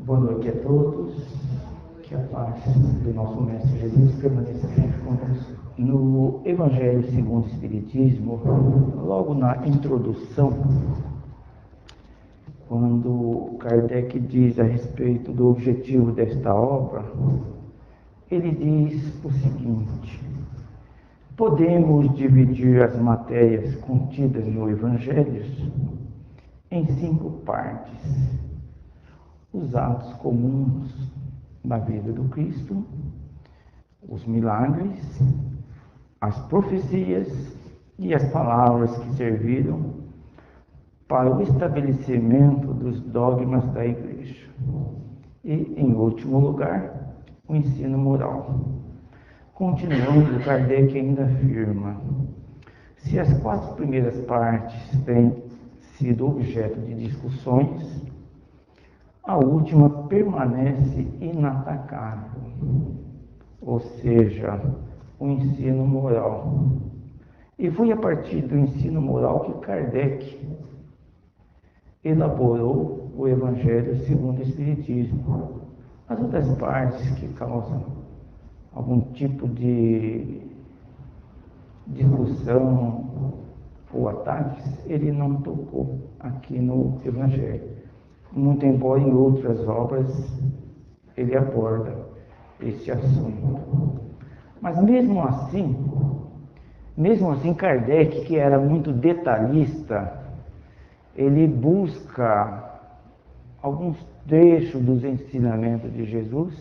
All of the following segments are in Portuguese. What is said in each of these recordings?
Boa noite a todos, que a paz do nosso Mestre Jesus permaneça sempre conosco. No Evangelho segundo o Espiritismo, logo na introdução, quando Kardec diz a respeito do objetivo desta obra, ele diz o seguinte: podemos dividir as matérias contidas no Evangelho em 5 partes. Os atos comuns da vida do Cristo, os milagres, as profecias e as palavras que serviram para o estabelecimento dos dogmas da Igreja. E, em último lugar, o ensino moral. Continuando, Kardec ainda afirma: se as 4 primeiras partes têm sido objeto de discussões, a última permanece inatacável, ou seja, o ensino moral. E foi a partir do ensino moral que Kardec elaborou o Evangelho segundo o Espiritismo. As outras partes que causam algum tipo de discussão ou ataques, ele não tocou aqui no Evangelho. Muito embora em outras obras ele aborda esse assunto. Mas mesmo assim Kardec, que era muito detalhista, ele busca alguns trechos dos ensinamentos de Jesus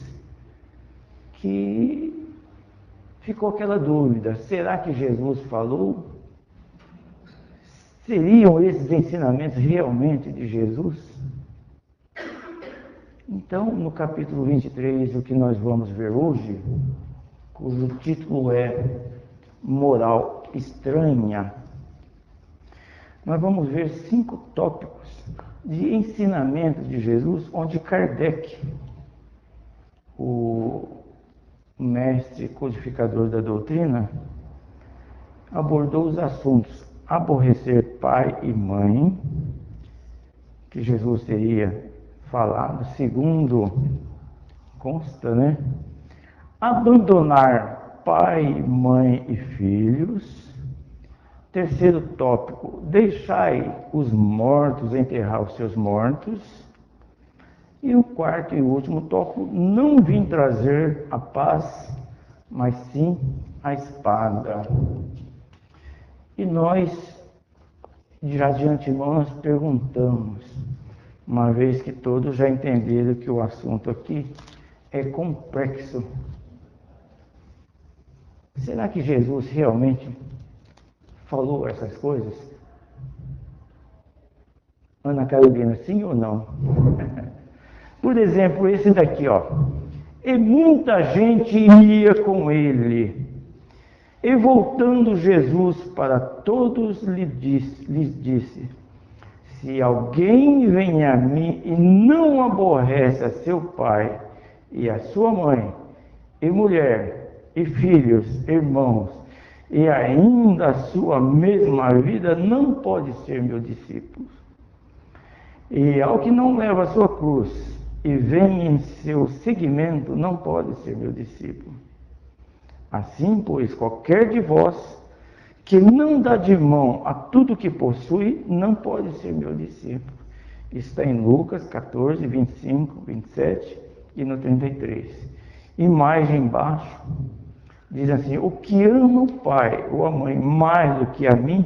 que ficou aquela dúvida: será que Jesus falou? Seriam esses ensinamentos realmente de Jesus? Então, no capítulo 23, o que nós vamos ver hoje, cujo título é Moral Estranha, nós vamos ver 5 tópicos de ensinamento de Jesus, onde Kardec, o mestre codificador da doutrina, abordou os assuntos: aborrecer pai e mãe, que Jesus teria falado, segundo consta, abandonar pai, mãe e filhos. Terceiro tópico: deixai os mortos enterrar os seus mortos. E o quarto e último tópico: não vim trazer a paz, mas sim a espada. E nós, já de antemão, nós perguntamos, uma vez que todos já entenderam que o assunto aqui é complexo: será que Jesus realmente falou essas coisas? Ana Carolina, sim ou não? Por exemplo, esse daqui, ó. E muita gente ia com ele. E voltando Jesus para todos lhes disse: se alguém vem a mim e não aborrece a seu pai e a sua mãe, e mulher, e filhos, irmãos, e ainda a sua mesma vida, não pode ser meu discípulo. E ao que não leva a sua cruz e vem em seu seguimento, não pode ser meu discípulo. Assim, pois, qualquer de vós que não dá de mão a tudo que possui, não pode ser meu discípulo. Está em Lucas 14, 25, 27 e no 33. E mais embaixo, diz assim: o que ama o pai ou a mãe mais do que a mim,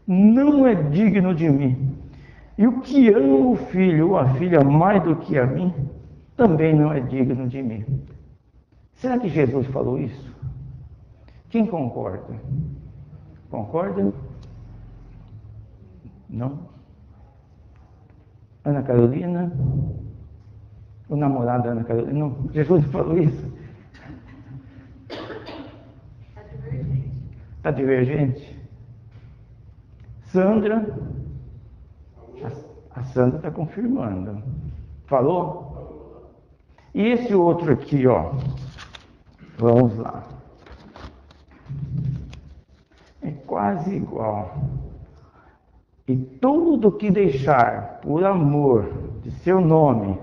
não é digno de mim. E o que ama o filho ou a filha mais do que a mim, também não é digno de mim. Será que Jesus falou isso? Quem concorda? Concorda? Não? Ana Carolina? O namorado da Ana Carolina? Não, Jesus falou isso? Está divergente? Sandra? A Sandra está confirmando. Falou? E esse outro aqui, ó. Vamos lá. É quase igual. E tudo que deixar por amor de seu nome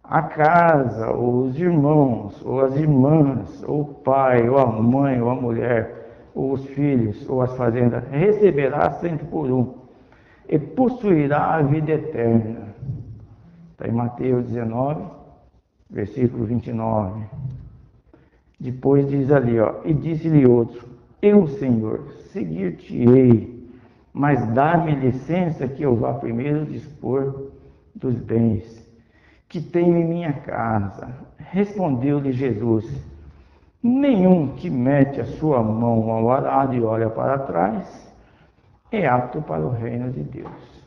a casa, ou os irmãos, ou as irmãs, ou o pai, ou a mãe, ou a mulher, ou os filhos, ou as fazendas, receberá 100 por 1 e possuirá a vida eterna. Está em Mateus 19, versículo 29. Depois diz ali, ó, e disse-lhe outro, eu, Senhor, seguir-te-ei, mas dá-me licença que eu vá primeiro dispor dos bens que tenho em minha casa. Respondeu-lhe Jesus, nenhum que mete a sua mão ao arado e olha para trás é apto para o reino de Deus.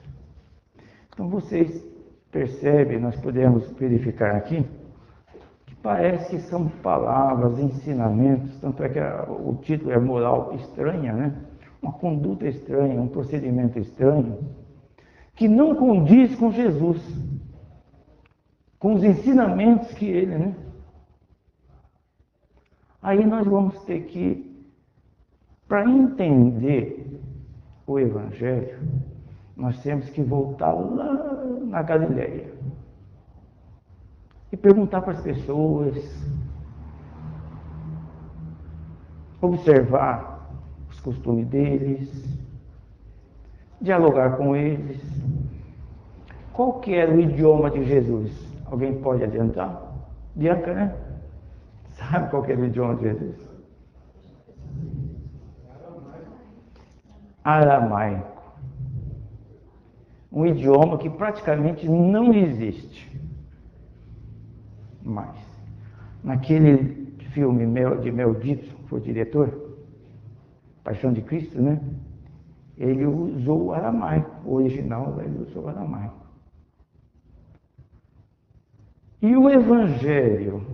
Então vocês percebem, nós podemos verificar aqui, que parece que são palavras, ensinamentos, tanto é que o título é moral estranha, né? Uma conduta estranha, um procedimento estranho, que não condiz com Jesus, com os ensinamentos que ele, né? Aí nós vamos ter que, para entender o Evangelho, nós temos que voltar lá na Galileia e perguntar para as pessoas, observar os costumes deles, dialogar com eles. Qual que era o idioma de Jesus? Alguém pode adiantar? Bianca, né? Sabe qual que era o idioma de Jesus? Aramaico. Um idioma que praticamente não existe mais. Naquele filme de Mel Gibson, que foi o diretor, Paixão de Cristo, né? Ele usou o aramaico, o original ele usou o aramaico. E o Evangelho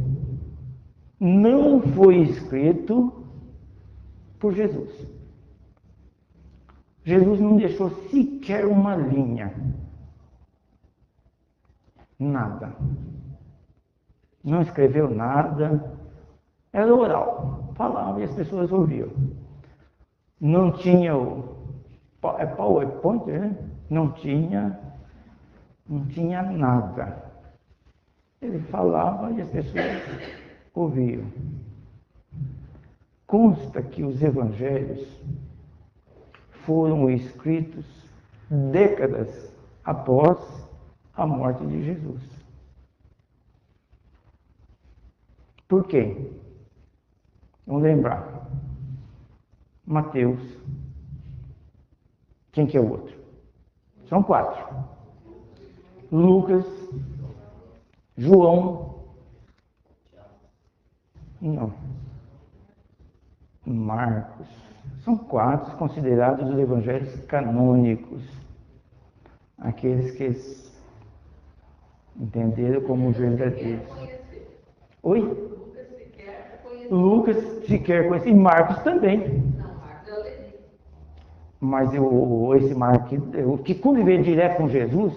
não foi escrito por Jesus. Jesus não deixou sequer uma linha. Nada. Não escreveu nada. Era oral. Falava e as pessoas ouviam. Não tinha o PowerPoint, né? Não tinha nada. Ele falava e as pessoas ouviam. Consta que os evangelhos foram escritos décadas após a morte de Jesus. Por quê? Vamos lembrar. Mateus. Quem que é o outro? São 4. Lucas, João, não, Marcos. São 4 considerados os evangelhos canônicos. Aqueles que eles entenderam como verdadeiros. Oi? Lucas sequer conhecia. E Marcos também. Não, Marcos eu li. Mas esse Marcos, o que conviveu direto com Jesus,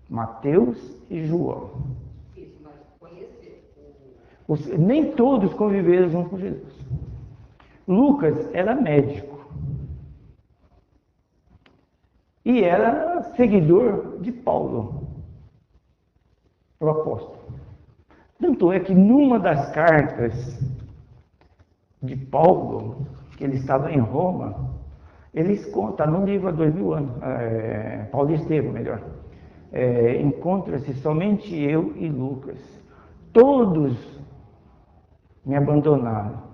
Mateus e João. Isso, mas conhecer. Nem todos conviveram junto com Jesus. Lucas era médico. E era seguidor de Paulo, o apóstolo. Tanto é que numa das cartas de Paulo, que ele estava em Roma, eles contam, no livro há 2000 anos, Paulo e Estevão, melhor, encontra-se somente eu e Lucas. Todos me abandonaram.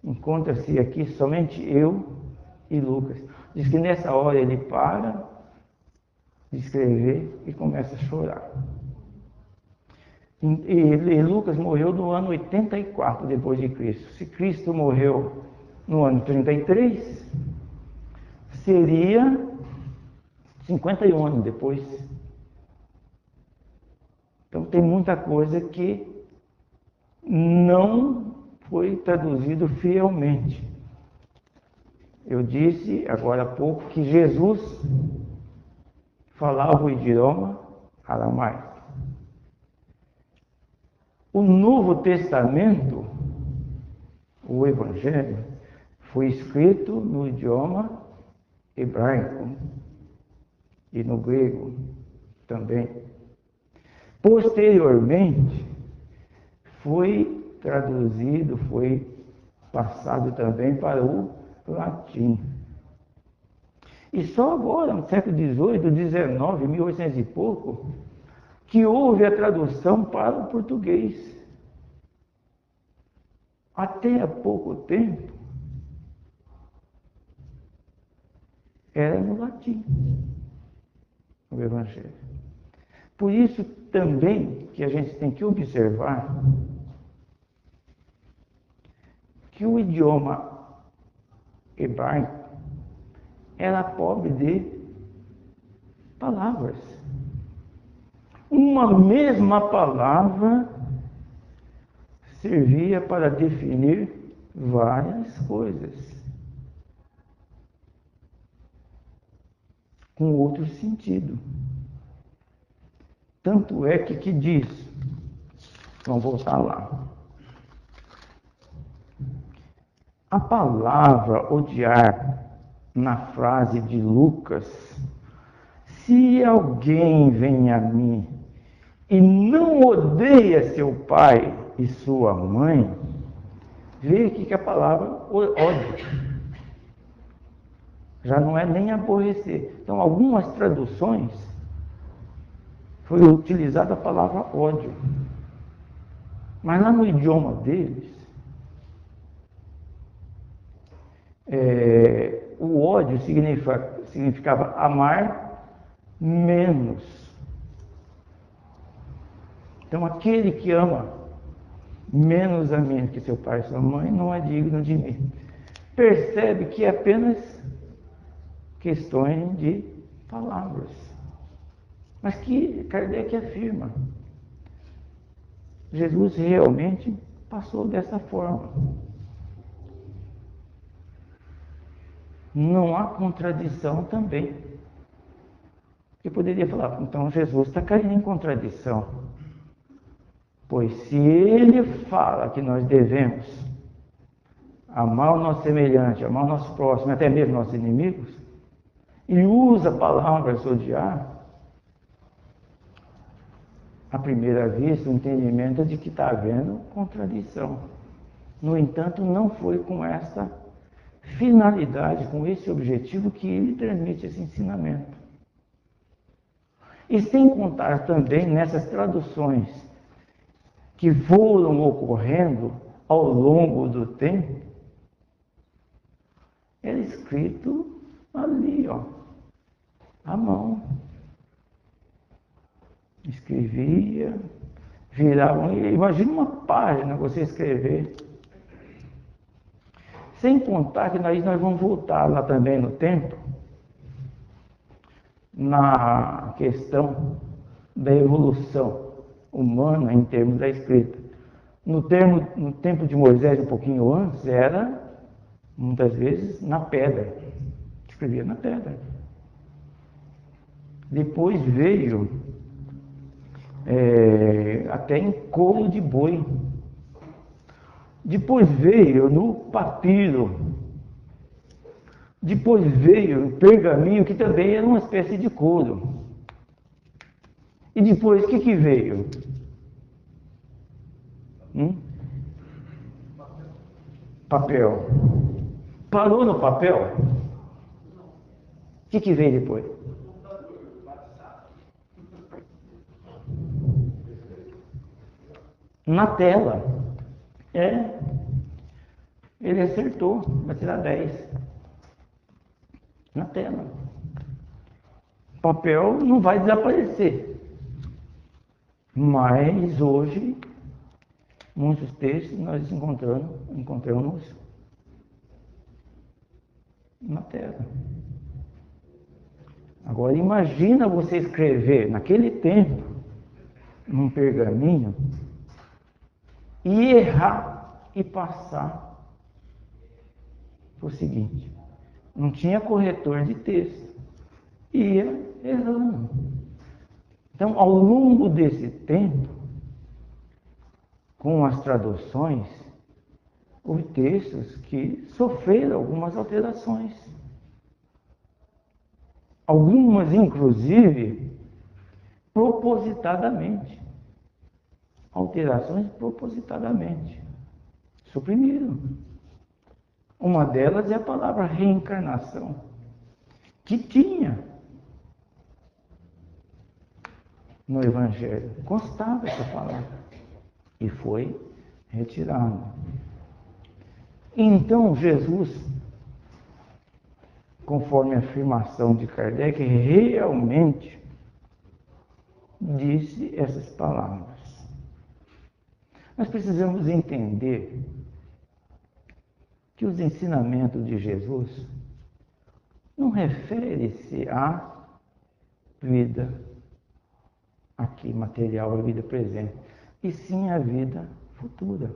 Encontra-se aqui somente eu e Lucas. Diz que nessa hora ele para de escrever e começa a chorar. E Lucas morreu no ano 84 depois de Cristo. Se Cristo morreu no ano 33, seria 51 anos depois. Então tem muita coisa que não foi traduzido fielmente. Eu disse agora há pouco que Jesus falava o idioma aramaico. O Novo Testamento, o Evangelho, foi escrito no idioma hebraico e no grego também. Posteriormente, foi traduzido, foi passado também para o latim. E só agora, no século XVIII, XIX, 1800 e pouco, que houve a tradução para o português. Até há pouco tempo, era no latim, o Evangelho. Por isso também que a gente tem que observar que o idioma hebraico era pobre de palavras. Uma mesma palavra servia para definir várias coisas, com outro sentido. Tanto é que diz, vamos voltar lá. A palavra odiar, na frase de Lucas, se alguém vem a mim e não odeia seu pai e sua mãe, vê aqui que a palavra ódio já não é nem aborrecer. Então, algumas traduções foi utilizada a palavra ódio, mas lá no idioma deles, o ódio significava amar menos. Então, aquele que ama menos a mim que seu pai e sua mãe não é digno de mim. Percebe que é apenas questões de palavras. Mas que Kardec afirma, Jesus realmente passou dessa forma. Não há contradição também. Porque poderia falar, então Jesus está caindo em contradição. Pois se ele fala que nós devemos amar o nosso semelhante, amar o nosso próximo, até mesmo nossos inimigos, e usa a palavra odiar, à primeira vista, o entendimento é de que está havendo contradição. No entanto, não foi com essa finalidade, com esse objetivo que ele transmite esse ensinamento. E sem contar também nessas traduções que foram ocorrendo ao longo do tempo, era escrito ali, ó, à mão. Escrevia, virava. Imagina uma página você escrever. Sem contar que nós vamos voltar lá também no tempo, na questão da evolução humana em termos da escrita. No tempo de Moisés, um pouquinho antes, era, muitas vezes, na pedra. Escrevia na pedra. Depois veio até em couro de boi. Depois veio no papiro. Depois veio o pergaminho, que também era uma espécie de couro. E depois, o que veio? Papel. Parou no papel? O que veio depois? Na tela. Ele acertou, vai tirar 10. Na tela. O papel não vai desaparecer. Mas hoje, muitos textos nós encontramos na tela. Agora imagina você escrever naquele tempo, num pergaminho, e errar e passar o seguinte: não tinha corretor de texto, ia errando. Então, ao longo desse tempo, com as traduções, houve textos que sofreram algumas alterações. Algumas, inclusive, propositadamente. alterações propositadamente. Suprimiram. Uma delas é a palavra reencarnação, que tinha no Evangelho. Constava essa palavra. E foi retirada. Então Jesus, conforme a afirmação de Kardec, realmente disse essas palavras. Nós precisamos entender que os ensinamentos de Jesus não refere-se à vida aqui material, à vida presente, e sim à vida futura,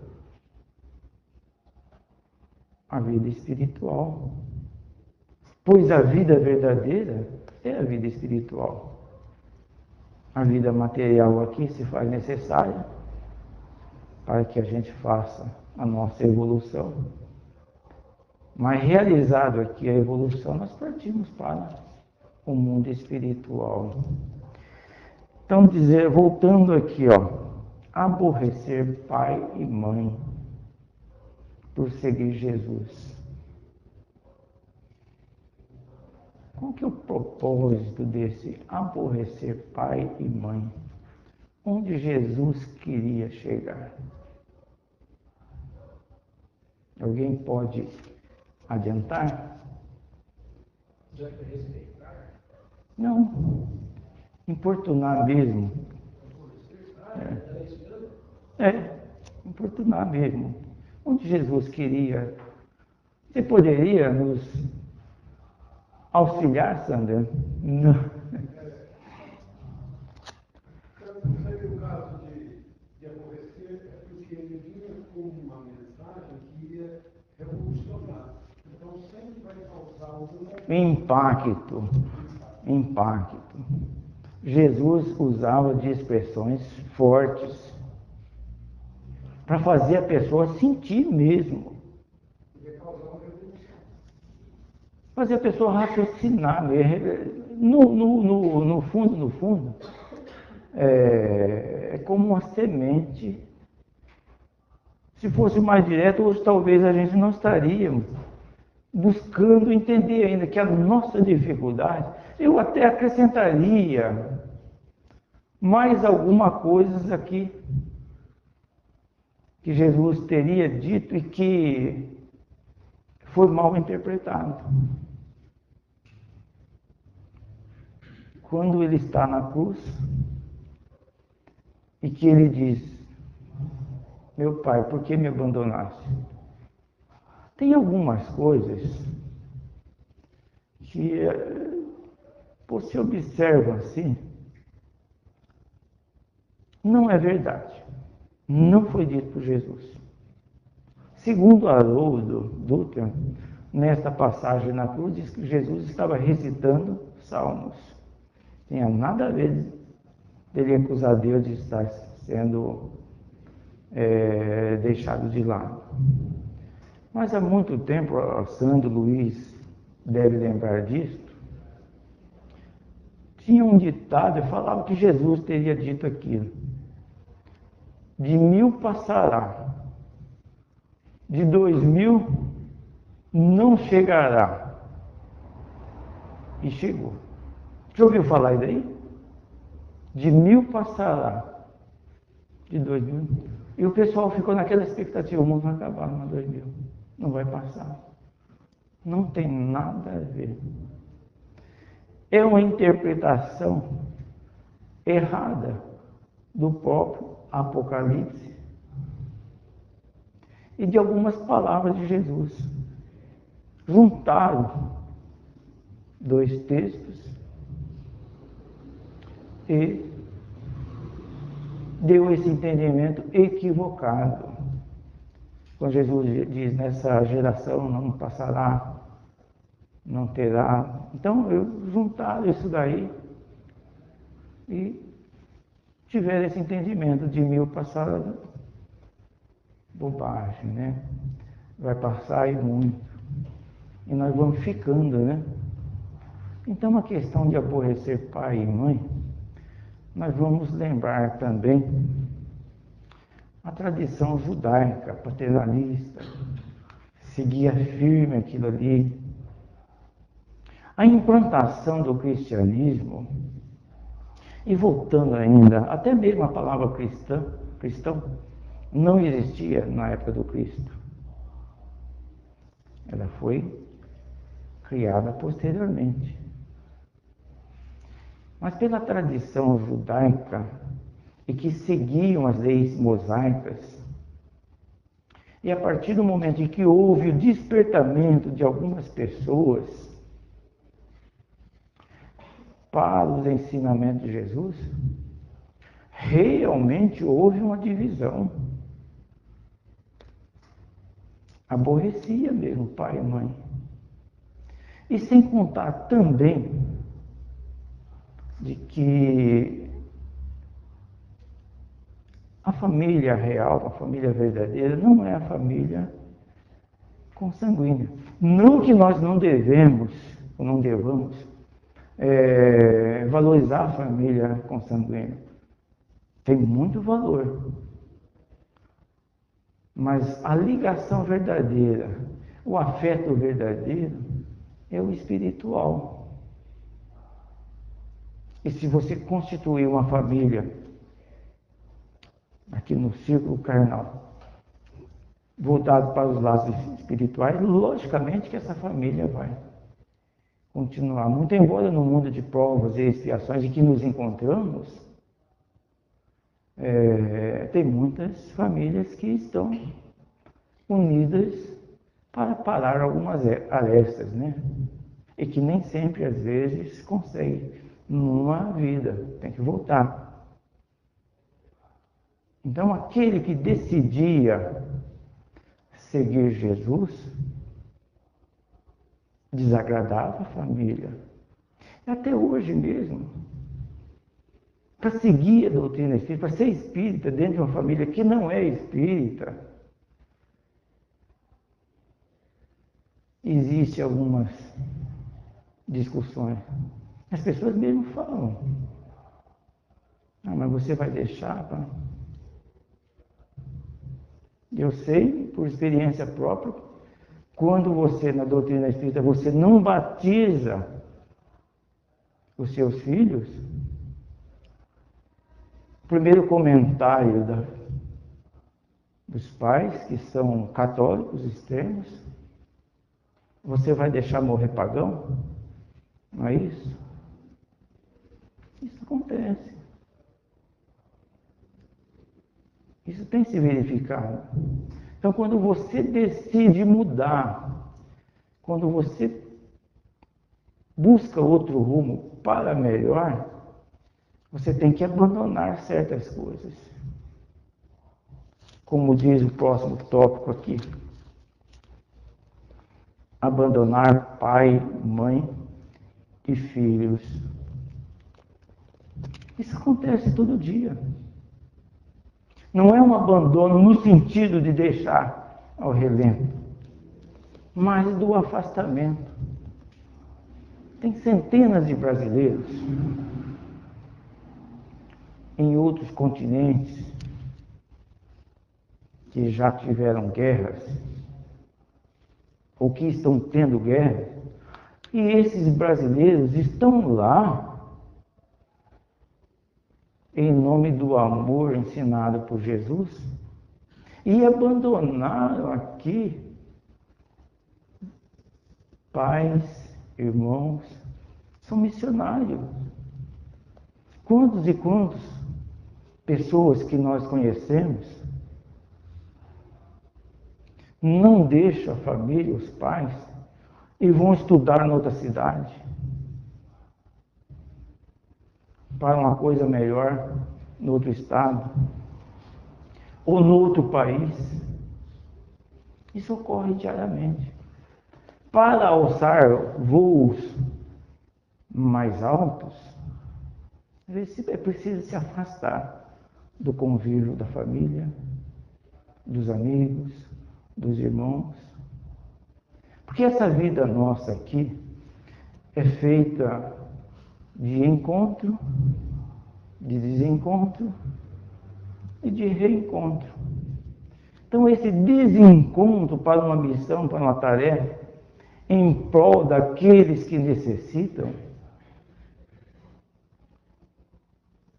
a vida espiritual. Pois a vida verdadeira é a vida espiritual. A vida material aqui se faz necessária para que a gente faça a nossa evolução. Mas realizado aqui a evolução, nós partimos para o mundo espiritual. Então, voltando aqui, aborrecer pai e mãe por seguir Jesus. Qual que é o propósito desse aborrecer pai e mãe? Onde Jesus queria chegar? Alguém pode adiantar? Já que respeitar? Não. Importunar mesmo. Importunar mesmo. Onde Jesus queria. Você poderia nos auxiliar, Sandra? Não. Sabe o caso de aborrecer é porque ele vinha com uma mensagem que ia revolucionar. Então sempre vai causar algum impacto. Jesus usava de expressões fortes para fazer a pessoa sentir mesmo. Fazer a pessoa raciocinar. No fundo, é como uma semente. Se fosse mais direto, hoje talvez a gente não estaria buscando entender ainda que a nossa dificuldade, eu até acrescentaria mais alguma coisa aqui que Jesus teria dito e que foi mal interpretado. Quando ele está na cruz e que ele diz: meu pai, por que me abandonaste? Tem algumas coisas que você observa assim, não é verdade. Não foi dito por Jesus. Segundo Haroldo Dutra, nesta passagem na cruz, diz que Jesus estava recitando salmos. Tinha nada a ver dele acusar Deus de estar sendo deixado de lado. Mas há muito tempo, o Sandro Luiz deve lembrar disso, tinha um ditado, falava que Jesus teria dito aquilo: de 1000 passará, de 2000 não chegará. E chegou. Já ouviu falar isso aí? De 1000 passará, de 2000. E o pessoal ficou naquela expectativa: o mundo vai acabar no 2000. Não vai passar. Não tem nada a ver. É uma interpretação errada do próprio Apocalipse e de algumas palavras de Jesus. Juntaram dois textos e deu esse entendimento equivocado. Quando Jesus diz: nessa geração não passará, não terá. Então, juntaram isso daí e tiveram esse entendimento: de 1000 passará, bobagem, né? Vai passar e muito. E nós vamos ficando, né? Então, a questão de aborrecer pai e mãe, nós vamos lembrar também a tradição judaica, paternalista, seguia firme aquilo ali. A implantação do cristianismo, e voltando ainda, até mesmo a palavra cristão, não existia na época do Cristo. Ela foi criada posteriormente. Mas pela tradição judaica, e que seguiam as leis mosaicas, e a partir do momento em que houve o despertamento de algumas pessoas para os ensinamentos de Jesus, realmente houve uma divisão. Aborrecia mesmo pai e mãe. E sem contar também de que a família real, a família verdadeira, não é a família consanguínea. Não que nós não devemos, ou não devamos, valorizar a família consanguínea. Tem muito valor. Mas a ligação verdadeira, o afeto verdadeiro, é o espiritual. E se você constituir uma família aqui no círculo carnal, voltado para os laços espirituais, logicamente que essa família vai continuar. Muito embora no mundo de provas e expiações em que nos encontramos, tem muitas famílias que estão unidas para parar algumas arestas, né? E que nem sempre, às vezes, conseguem numa vida, tem que voltar. Então, aquele que decidia seguir Jesus desagradava a família. Até hoje mesmo, para seguir a doutrina espírita, para ser espírita dentro de uma família que não é espírita, existem algumas discussões. As pessoas mesmo falam: ah, mas você vai deixar para... Eu sei, por experiência própria, quando você, na doutrina espírita, você não batiza os seus filhos, o primeiro comentário dos pais, que são católicos extremos: você vai deixar morrer pagão? Não é isso? Isso acontece. Isso tem se verificado. Então, quando você decide mudar, quando você busca outro rumo para melhor, você tem que abandonar certas coisas. Como diz o próximo tópico aqui: abandonar pai, mãe e filhos. Isso acontece todo dia. Não é um abandono no sentido de deixar ao relento, mas do afastamento. Tem centenas de brasileiros em outros continentes que já tiveram guerras, ou que estão tendo guerras, e esses brasileiros estão lá em nome do amor ensinado por Jesus, e abandonaram aqui pais, irmãos, são missionários. Quantos e quantos pessoas que nós conhecemos não deixam a família, os pais, e vão estudar em outra cidade para uma coisa melhor no outro estado ou no outro país? Isso ocorre diariamente. Para alçar voos mais altos, é preciso se afastar do convívio da família, dos amigos, dos irmãos. Porque essa vida nossa aqui é feita de encontro, de desencontro, e de reencontro. Então, esse desencontro para uma missão, para uma tarefa, em prol daqueles que necessitam,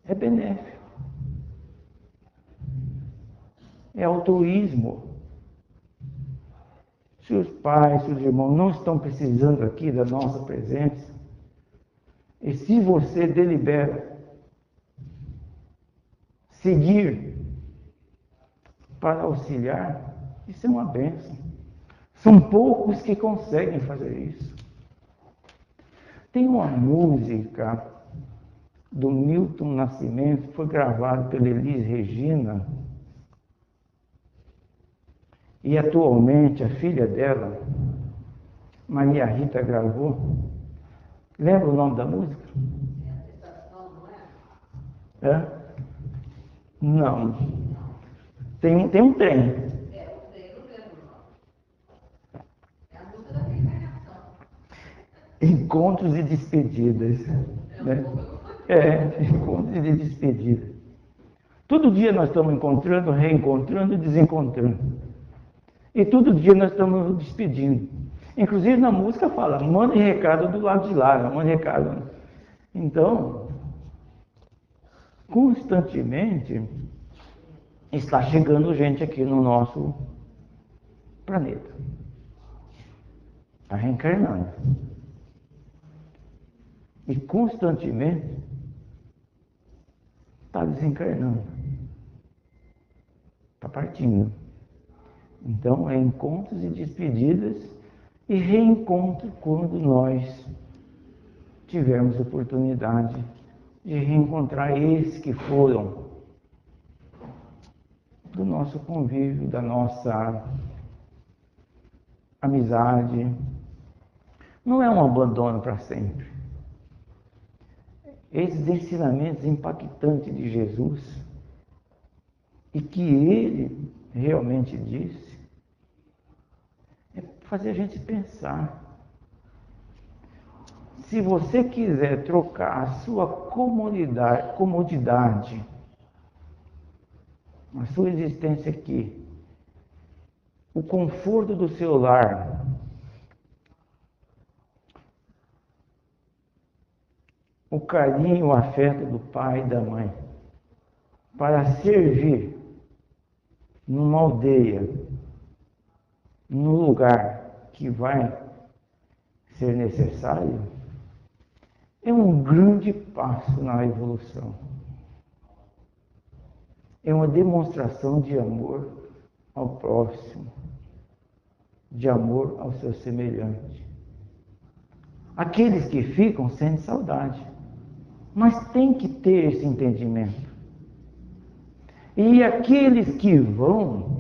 é benéfico. É altruísmo. Se os pais, se os irmãos não estão precisando aqui da nossa presença, e se você delibera seguir para auxiliar, isso é uma bênção. São poucos que conseguem fazer isso. Tem uma música do Milton Nascimento, foi gravada pela Elis Regina, e atualmente a filha dela, Maria Rita, gravou. Lembra o nome da música? É? Não. Tem um trem. Encontros e despedidas. Né? Encontros e despedidas. Todo dia nós estamos encontrando, reencontrando e desencontrando. E todo dia nós estamos nos despedindo. Inclusive na música fala, mande recado do lado de lá, mande recado. Então, constantemente está chegando gente aqui no nosso planeta. Está reencarnando. E constantemente está desencarnando. Está partindo. Então, é encontros e despedidas e reencontro quando nós tivermos oportunidade de reencontrar esses que foram do nosso convívio, da nossa amizade. Não é um abandono para sempre. Esses ensinamentos impactantes de Jesus, e que ele realmente disse, é fazer a gente pensar. Se você quiser trocar a sua comodidade, a sua existência aqui, o conforto do seu lar, o carinho, o afeto do pai e da mãe, para servir numa aldeia, num lugar que vai ser necessário, é um grande passo na evolução. É uma demonstração de amor ao próximo, de amor ao seu semelhante. Aqueles que ficam sentem saudade, mas tem que ter esse entendimento. E aqueles que vão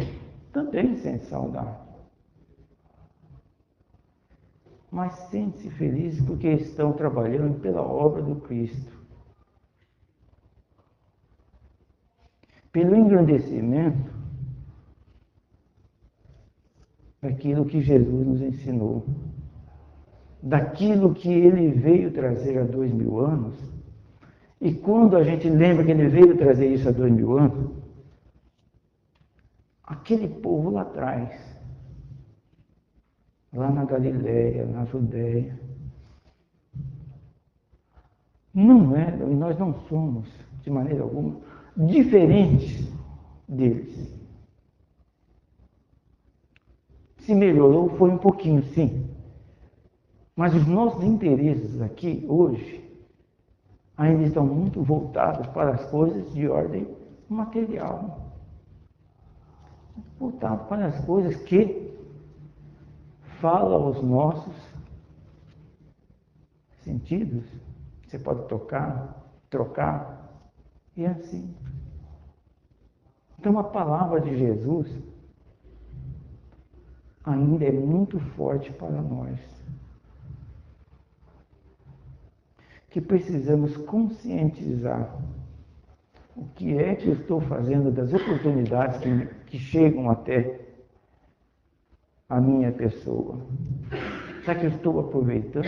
também sentem saudade. Mas sentem-se felizes porque estão trabalhando pela obra do Cristo. Pelo engrandecimento daquilo que Jesus nos ensinou. Daquilo que ele veio trazer há 2000 anos. E quando a gente lembra que ele veio trazer isso há 2000 anos, aquele povo lá atrás, lá na Galileia, na Judéia, não eram, e nós não somos, de maneira alguma, diferentes deles. Se melhorou, foi um pouquinho, sim. Mas os nossos interesses aqui, hoje, ainda estão muito voltados para as coisas de ordem material. Voltados para as coisas que falam aos nossos sentidos. Você pode tocar, trocar, e assim. Então a palavra de Jesus ainda é muito forte para nós. Que precisamos conscientizar o que é que eu estou fazendo das oportunidades que chegam até a minha pessoa. Será que eu estou aproveitando?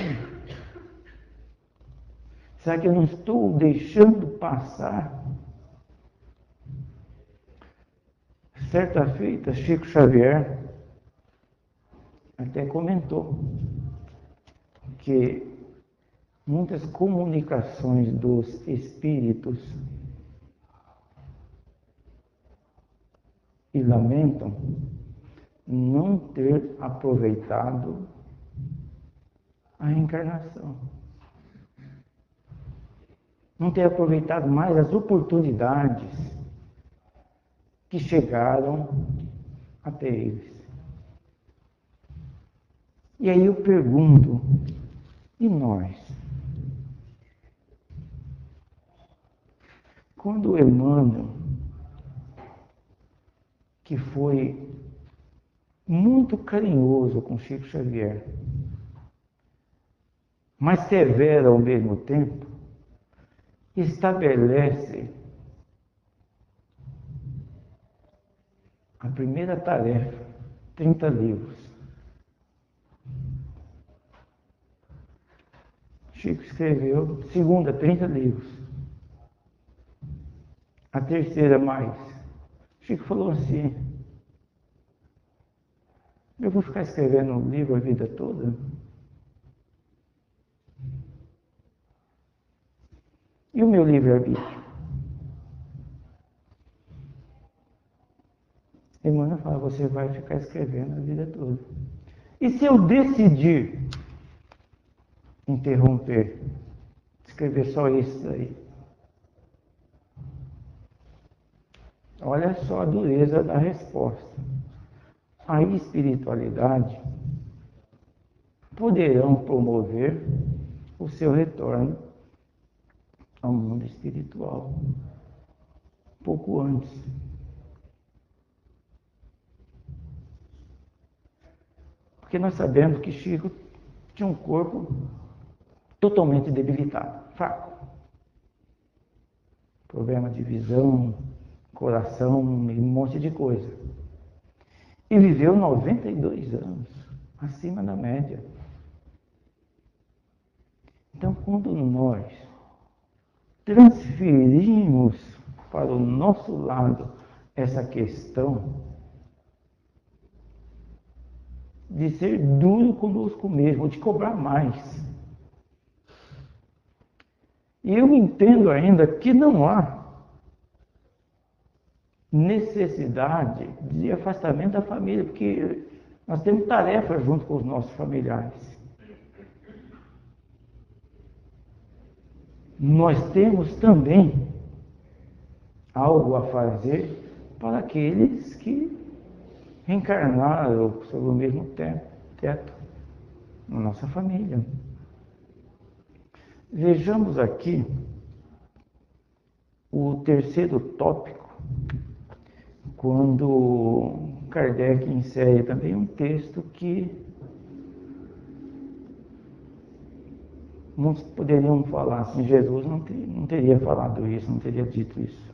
Será que eu não estou deixando passar Certa feita, Chico Xavier até comentou que muitas comunicações dos espíritos e lamentam não ter aproveitado a reencarnação, não ter aproveitado mais as oportunidades que chegaram até eles. E aí eu pergunto, e nós? Quando Emmanuel, que foi muito carinhoso com Chico Xavier, mas severo ao mesmo tempo, estabelece a primeira tarefa, 30 livros. Chico escreveu, segunda, 30 livros. A terceira, mais. Chico falou assim, eu vou ficar escrevendo um livro a vida toda? E o meu livre-arbítrio? Emmanuel fala, você vai ficar escrevendo a vida toda. E se eu decidir interromper, escrever só isso aí? Olha só a dureza da resposta. A espiritualidade poderão promover o seu retorno ao mundo espiritual pouco antes. Porque nós sabemos que Chico tinha um corpo totalmente debilitado, fraco. Problema de visão, coração e um monte de coisa. E viveu 92 anos, acima da média. Então, quando nós transferimos para o nosso lado essa questão de ser duro conosco mesmo, de cobrar mais. E eu entendo ainda que não há necessidade de afastamento da família, porque nós temos tarefas junto com os nossos familiares. Nós temos também algo a fazer para aqueles que reencarnaram sob o mesmo teto, na nossa família. Vejamos aqui o terceiro tópico, quando Kardec insere também um texto que muitos poderiam falar assim, Jesus não teria falado isso, não teria dito isso.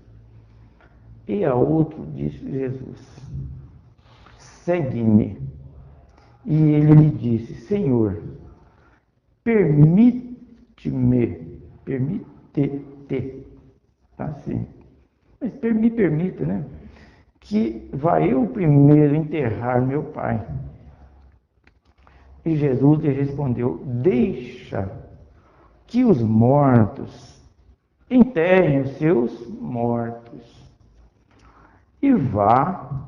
E a outro disse Jesus, segue-me. E ele lhe disse, Senhor, permite-te, tá assim, mas me permita, né? Que vá eu primeiro enterrar meu pai. E Jesus lhe respondeu, deixa que os mortos enterrem os seus mortos. E vá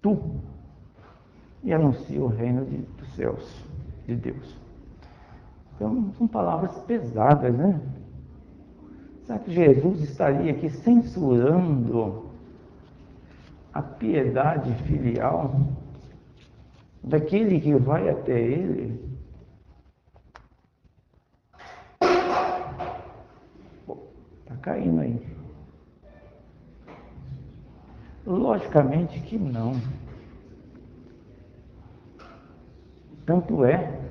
tu e anuncie o reino dos céus, de Deus. Então, são palavras pesadas, né? Será que Jesus estaria aqui censurando a piedade filial daquele que vai até ele? Está caindo aí. Logicamente que não. Tanto é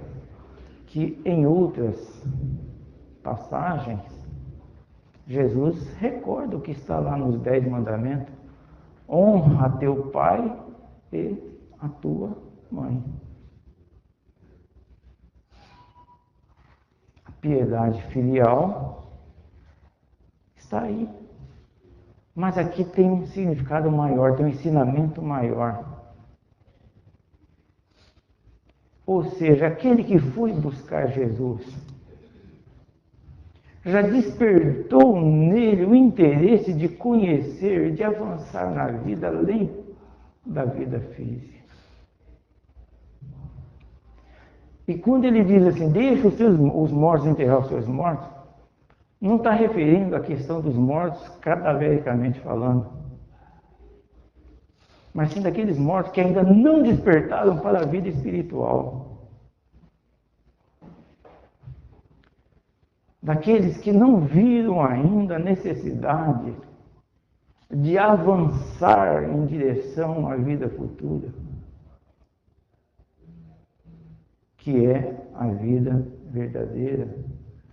que em outras passagens, Jesus recorda o que está lá nos 10 mandamentos. Honra teu pai e a tua mãe. A piedade filial está aí, Mas aqui tem um significado maior, tem um ensinamento maior. Ou seja, aquele que foi buscar Jesus já despertou nele o interesse de conhecer, de avançar na vida além da vida física. E quando ele diz assim, deixa os mortos enterrar os seus mortos, não está referindo à questão dos mortos cadavericamente falando, mas sim daqueles mortos que ainda não despertaram para a vida espiritual. Daqueles que não viram ainda a necessidade de avançar em direção à vida futura, que é a vida verdadeira,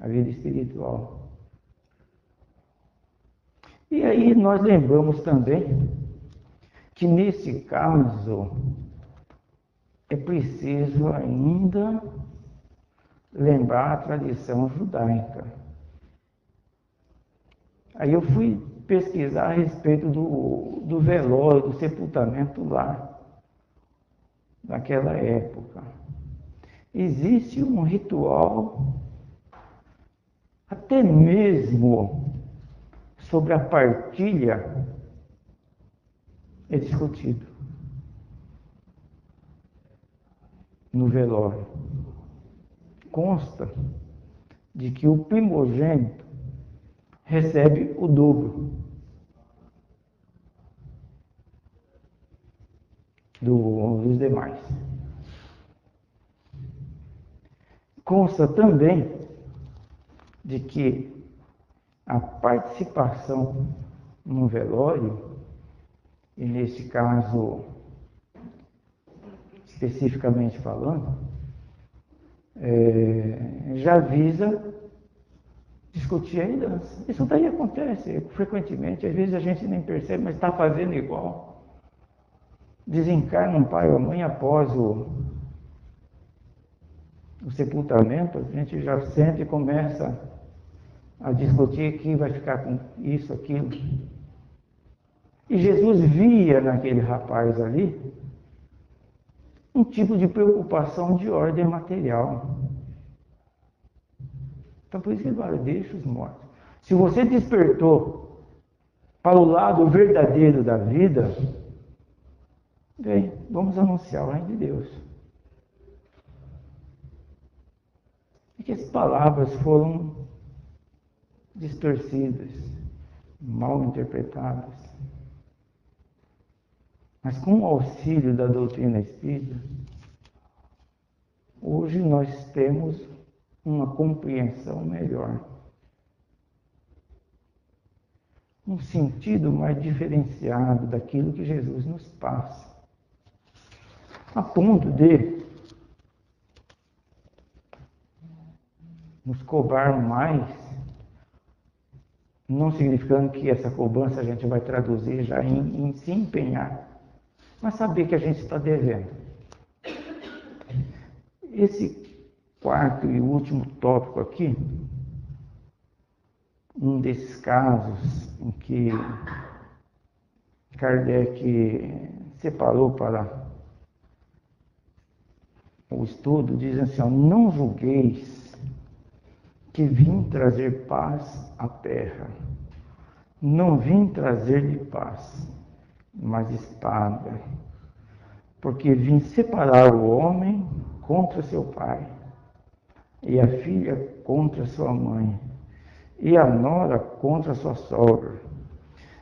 a vida espiritual. E aí nós lembramos também que nesse caso é preciso ainda lembrar a tradição judaica. Aí eu fui pesquisar a respeito do velório, do sepultamento lá, naquela época. Existe um ritual, até mesmo sobre a partilha, é discutido no velório. Consta de que o primogênito recebe o dobro dos demais. Consta também de que a participação no velório, e nesse caso, especificamente falando, já visa discutir a herança. Isso daí acontece frequentemente, às vezes a gente nem percebe, mas está fazendo igual. Desencarna um pai ou mãe após o sepultamento, a gente já sente e começa a discutir quem vai ficar com isso, aquilo. E Jesus via naquele rapaz ali um tipo de preocupação de ordem material. Então por isso que ele fala, deixa os mortos. Se você despertou para o lado verdadeiro da vida, bem, vamos anunciar o reino de Deus. E que as palavras foram distorcidas, mal interpretadas. Mas com o auxílio da doutrina espírita, hoje nós temos uma compreensão melhor. Um sentido mais diferenciado daquilo que Jesus nos passa. A ponto de nos cobrar mais, não significando que essa cobrança a gente vai traduzir já em se empenhar, mas saber que a gente está devendo. Esse quarto e último tópico aqui, um desses casos em que Kardec separou para o estudo, diz assim, ó, não julgueis que vim trazer paz à terra. Não vim trazer-lhe paz, mas espada, porque vim separar o homem contra seu pai, e a filha contra sua mãe, e a nora contra sua sogra.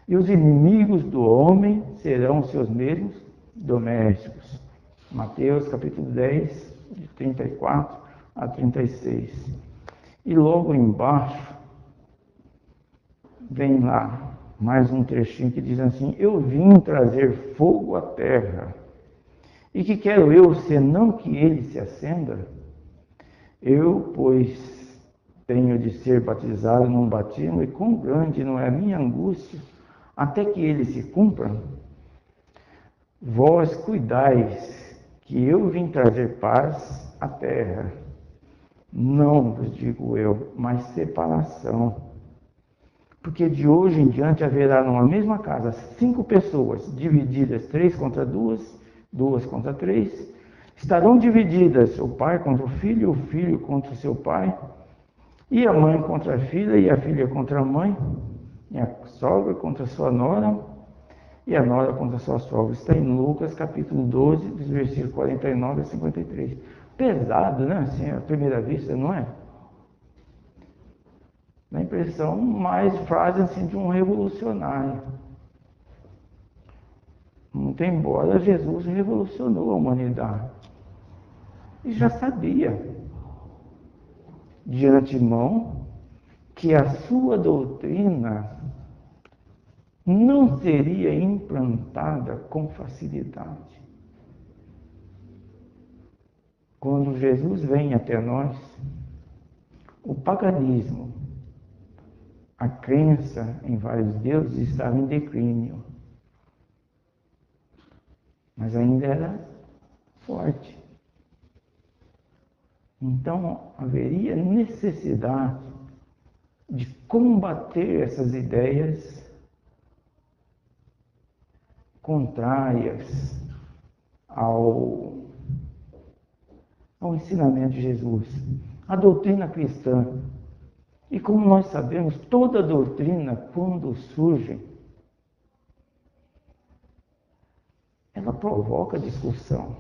E os inimigos do homem serão seus mesmos domésticos. Mateus capítulo 10, de 34 a 36. E logo embaixo, vem lá mais um trechinho que diz assim, eu vim trazer fogo à terra. E que quero eu, senão que ele se acenda? Eu, pois, tenho de ser batizado num batismo, e quão grande não é a minha angústia, até que ele se cumpra? Vós cuidais que eu vim trazer paz à terra. Não vos digo eu, mas separação. Porque de hoje em diante haverá numa mesma casa 5 pessoas divididas, 3 contra 2, 2 contra 3. Estarão divididas o pai contra o filho contra o seu pai, e a mãe contra a filha, e a filha contra a mãe, e a sogra contra a sua nora, e a nora contra a sua sogra. Está em Lucas capítulo 12, dos versículos 49 a 53. Pesado, né? Assim, à primeira vista, não é? Dá a impressão mais frase assim de um revolucionário. Muito embora Jesus revolucionou a humanidade. E já sabia de antemão que a sua doutrina não seria implantada com facilidade. Quando Jesus vem até nós, o paganismo, a crença em vários deuses estava em declínio, mas ainda era forte. Então haveria necessidade de combater essas ideias contrárias ao ensinamento de Jesus, a doutrina cristã. E como nós sabemos, toda doutrina, quando surge, ela provoca discussão.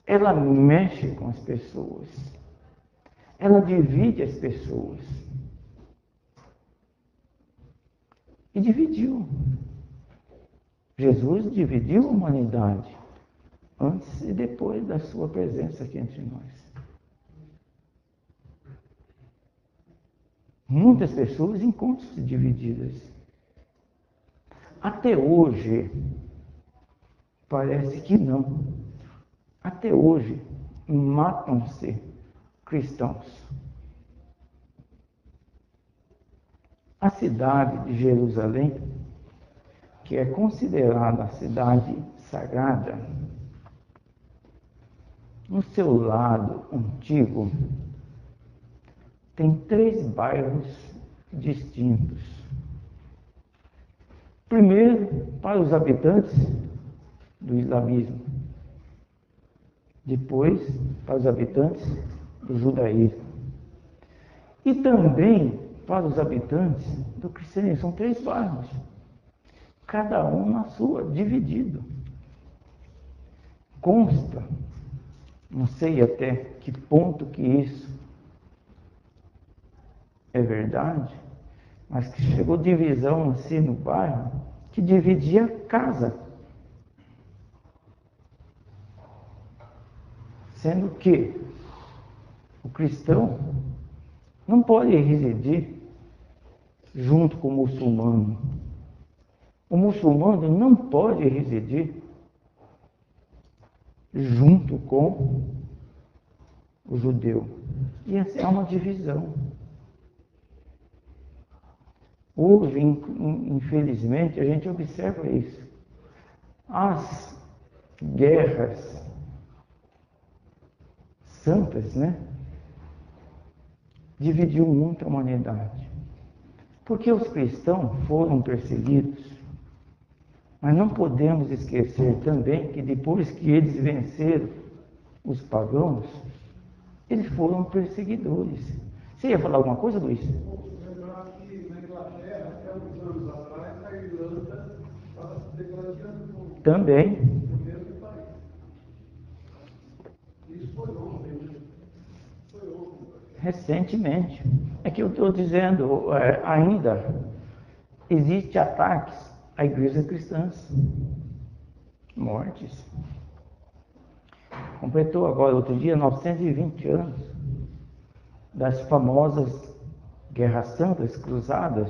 Ela mexe com as pessoas. Ela divide as pessoas. E dividiu. Jesus dividiu a humanidade antes e depois da sua presença aqui entre nós. Muitas pessoas encontram-se divididas. Até hoje, parece que não. Até hoje, matam-se cristãos. A cidade de Jerusalém, que é considerada a cidade sagrada, no seu lado antigo, tem 3 bairros distintos. Primeiro, para os habitantes do islamismo. Depois, para os habitantes do judaísmo. E também para os habitantes do cristianismo. São 3 bairros. Cada um na sua, dividido. Consta, não sei até que ponto que isso é verdade, mas que chegou divisão assim no bairro, que dividia casa. Sendo que o cristão não pode residir junto com o muçulmano. O muçulmano não pode residir junto com o judeu. E essa é uma divisão. Hoje, infelizmente, a gente observa isso. As guerras santas, né? Dividiu muito a humanidade. Porque os cristãos foram perseguidos. Mas não podemos esquecer também que depois que eles venceram os pagãos, eles foram perseguidores. Você ia falar alguma coisa, Luiz? Lembrar que na Inglaterra, até alguns anos atrás, a Irlanda estava se declarando como Também. o mesmo país. Isso foi ontem, né? Foi ontem. Recentemente. É que eu estou dizendo, ainda existem ataques a igrejas cristãs. Mortes. Completou agora, outro dia, 920 anos das famosas Guerras Santas Cruzadas,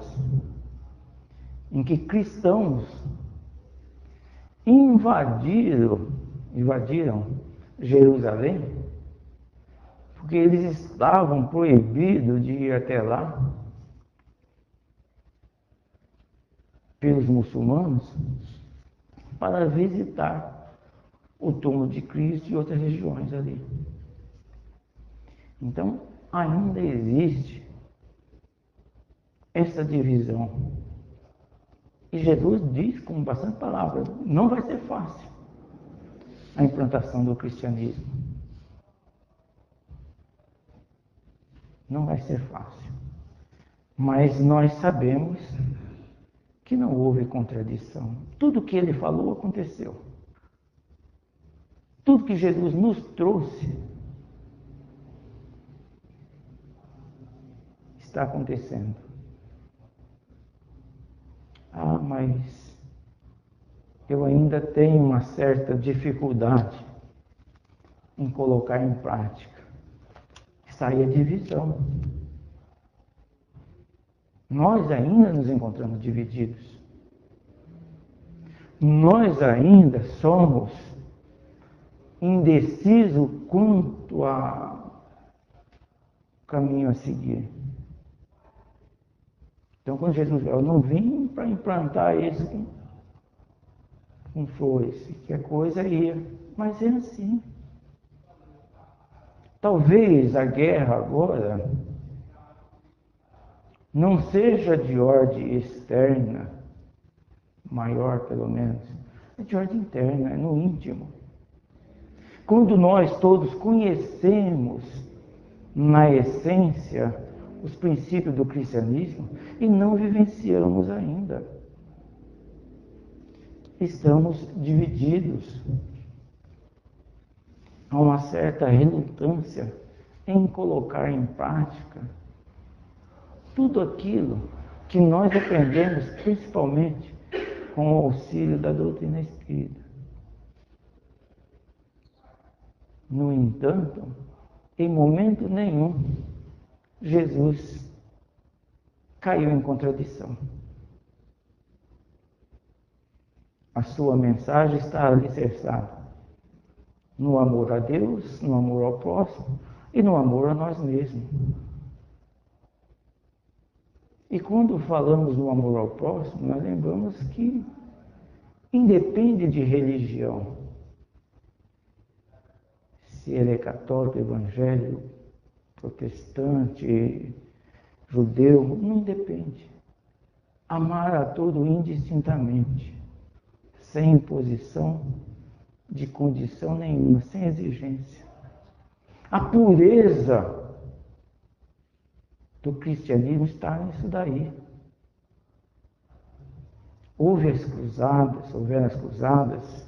em que cristãos invadiram Jerusalém, porque eles estavam proibidos de ir até lá pelos muçulmanos para visitar o túmulo de Cristo e outras regiões ali. Então, ainda existe essa divisão. E Jesus diz com bastante palavras, não vai ser fácil a implantação do cristianismo. Não vai ser fácil. Mas nós sabemos que não houve contradição. Tudo que ele falou aconteceu. Tudo que Jesus nos trouxe está acontecendo. Ah, mas eu ainda tenho uma certa dificuldade em colocar em prática. Isso aí é divisão. Nós ainda nos encontramos divididos. Nós ainda somos indecisos quanto ao caminho a seguir. Então, quando Jesus falou, eu não vim para implantar isso com flores, que a coisa ia, mas é assim. Talvez a guerra agora não seja de ordem externa, maior pelo menos, é de ordem interna, é no íntimo. Quando nós todos conhecemos na essência os princípios do cristianismo e não vivenciamos ainda. Estamos divididos. Há uma certa relutância em colocar em prática tudo aquilo que nós aprendemos, principalmente com o auxílio da doutrina espírita. No entanto, em momento nenhum, Jesus caiu em contradição. A sua mensagem está alicerçada no amor a Deus, no amor ao próximo e no amor a nós mesmos. E quando falamos do amor ao próximo, nós lembramos que independe de religião. Se ele é católico, evangélico, protestante, judeu, não depende. Amar a todo indistintamente, sem imposição de condição nenhuma, sem exigência. A pureza do cristianismo está nisso daí. Houve as cruzadas, houveram as cruzadas,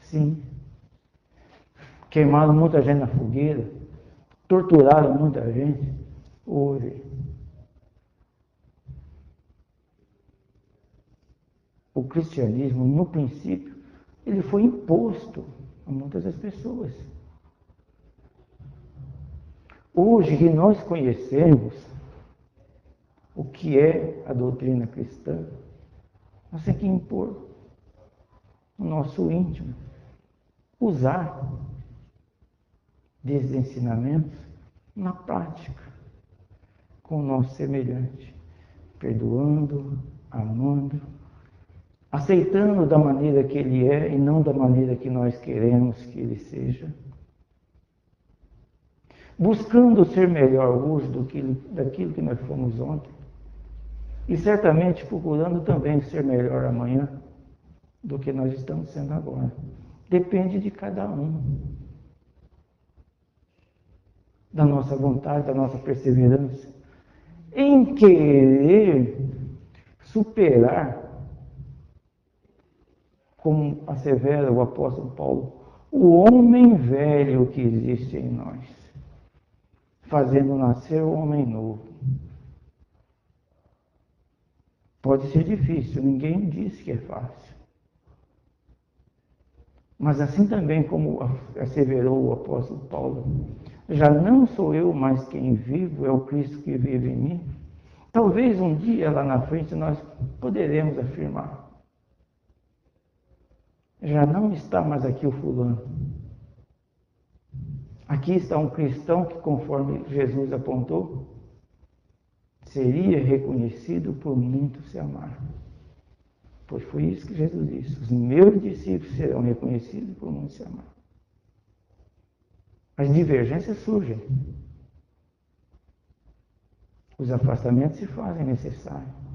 sim. Queimaram muita gente na fogueira, torturaram muita gente, houve. O cristianismo, no princípio, ele foi imposto a muitas das pessoas. Hoje que nós conhecemos o que é a doutrina cristã, nós temos que impor no nosso íntimo, usar desses ensinamentos na prática, com o nosso semelhante, perdoando, amando, aceitando da maneira que ele é e não da maneira que nós queremos que ele seja, buscando ser melhor hoje daquilo que nós fomos ontem e certamente procurando também ser melhor amanhã do que nós estamos sendo agora. Depende de cada um, da nossa vontade, da nossa perseverança em querer superar, como assevera o apóstolo Paulo, o homem velho que existe em nós, fazendo nascer o homem novo. Pode ser difícil, ninguém diz que é fácil. Mas assim também como asseverou o apóstolo Paulo, já não sou eu mais quem vivo, é o Cristo que vive em mim. Talvez um dia lá na frente nós poderemos afirmar, já não está mais aqui o fulano. Aqui está um cristão que, conforme Jesus apontou, seria reconhecido por muito se amar. Pois foi isso que Jesus disse, os meus discípulos serão reconhecidos por muito se amar. As divergências surgem. Os afastamentos se fazem necessários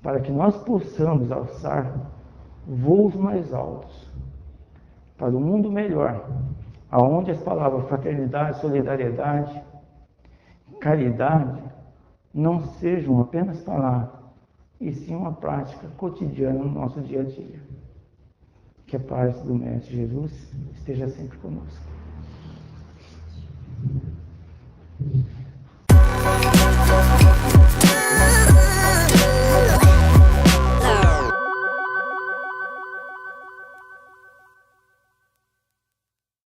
para que nós possamos alçar voos mais altos para um mundo melhor, aonde as palavras fraternidade, solidariedade, caridade não sejam apenas palavras, e sim uma prática cotidiana no nosso dia a dia. Que a paz do Mestre Jesus esteja sempre conosco.